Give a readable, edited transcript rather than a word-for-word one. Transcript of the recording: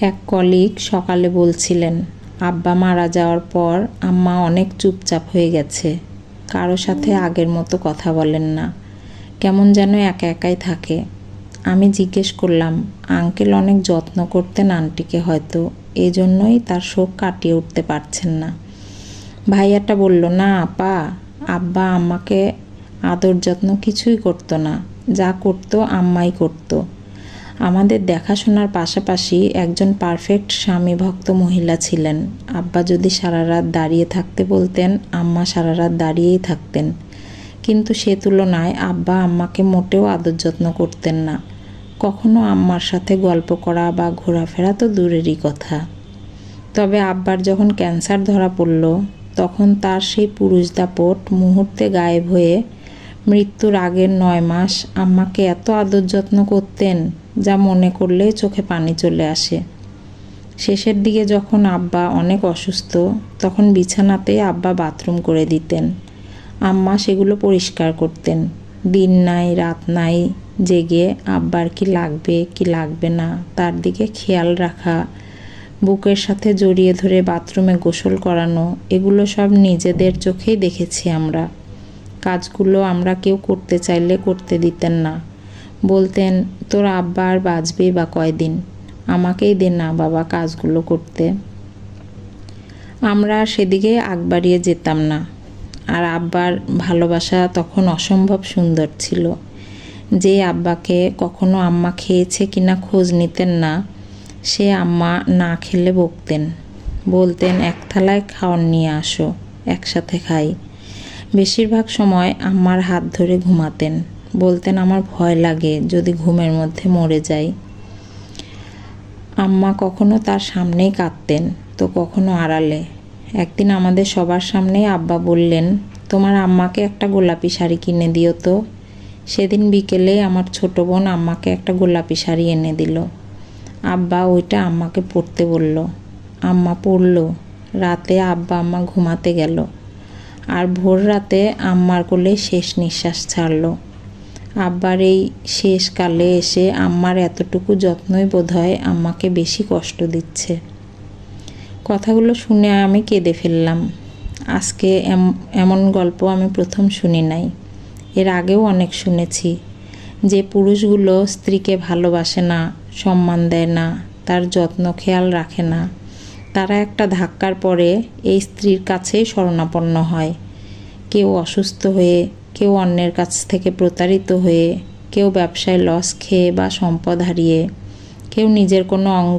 এক কলিগ সকালে বলছিলেন, আব্বা মারা যাওয়ার পর আম্মা অনেক চুপচাপ হয়ে গেছে, কারো সাথে আগের মতো কথা বলেন না, কেমন যেন একা একাই থাকে। আমি জিজ্ঞেস করলাম, আঙ্কেল অনেক যত্ন করতেন আন্টিকে, হয়তো এই জন্যই তার শোক কাটিয়ে উঠতে পারছেন না। ভাইয়াটা বলল, না আপা, আব্বা আম্মাকে আদর যত্ন কিছুই করতো না, যা করতো আম্মাই করতো। আমাদের দেখাশোনার পাশাপাশি একজন পারফেক্ট স্বামী ভক্ত মহিলা ছিলেন। আব্বা যদি সারা রাত দাঁড়িয়ে থাকতে বলতেন, আম্মা সারা রাত দাঁড়িয়েই থাকতেন। কিন্তু সে তুলনায় আব্বা আম্মাকে মোটেও আদর যত্ন করতেন না। কখনো আম্মার সাথে গল্প করা বা ঘোরাফেরা তো দূরেরই কথা। তবে আব্বার যখন ক্যান্সার ধরা পড়ল, তখন তার সেই পুরুষ দাপট মুহূর্তে গায়েব হয়ে মৃত্যুর আগের 9 মাস আম্মাকে এত আদর যত্ন করতেন, যা মনে করলেই চোখে পানি চলে আসে। শেষের দিকে যখন আব্বা অনেক অসুস্থ, তখন বিছানাতে আব্বা বাথরুম করে দিতেন, আম্মা সেগুলো পরিষ্কার করতেন। দিন নাই রাত নাই জেগে আব্বার কি লাগবে কি লাগবে না তার দিকে খেয়াল রাখা, বুকের সাথে জড়িয়ে ধরে বাথরুমে গোসল করানো, এগুলো সব নিজেদের চোখেই দেখেছি আমরা। কাজগুলো আমরা কেউ করতে চাইলে করতে দিতেন না, বলতেন, তোর আব্বা আর বাঁচবেই বা কয়দিন, আমাকেই দে না বাবা কাজগুলো করতে। আমরা সেদিকে আগ বাড়িয়ে যেতাম না। আর আব্বার ভালোবাসা তখন অসম্ভব সুন্দর ছিল। যে আব্বাকে কখনো আম্মা খেয়েছে কিনা খোঁজ নিতেন না, সে আম্মা না খেলে বকতেন, বলতেন, এক থালায় খাওয়ার নিয়ে আসো, একসাথে খাই। বেশিরভাগ সময় আম্মার হাত ধরে ঘুমাতেন, বলতেন, আমার ভয় লাগে যদি ঘুমের মধ্যে মরে যাই। আম্মা কখনো তার সামনেই কাঁদতেন, তো কখনো আড়ালে। একদিন আমাদের সবার সামনেই আব্বা বললেন, তোমার আম্মাকে একটা গোলাপি শাড়ি কিনে দিও তো। সেদিন বিকেলে আমার ছোট বোন আম্মাকে একটা গোলাপি শাড়ি এনে দিল। আব্বা ওইটা আম্মাকে পরতে বলল। আম্মা পরল। রাতে আব্বা আম্মা ঘুমাতে গেল। আর ভোর রাতে আম্মার কোলে শেষ নিঃশ্বাস ছাড়ল। আব্বার এই শেষ কালে এসে আম্মার এতটুকু যত্নই বোধহয় আম্মাকে বেশি কষ্ট দিচ্ছে। কথাগুলো শুনে আমি কেঁদে ফেললাম। আজকে এমন গল্প আমি প্রথম শুনি নাই, এর আগেও অনেক শুনেছি। যে পুরুষগুলো স্ত্রীকে ভালোবাসে না, সম্মান দেয় না, তার যত্ন খেয়াল রাখে না, তারা একটা ধাক্কার পরে এই স্ত্রীর কাছেই শরণাপন্ন হয়। কেউ অসুস্থ হয়ে, কেউ অন্যের কাছ থেকে প্রতারিত হয়ে, কেউ ব্যবসায় লস খেয়ে বা সম্পদ হারিয়ে, কেউ নিজের কোনো অঙ্গ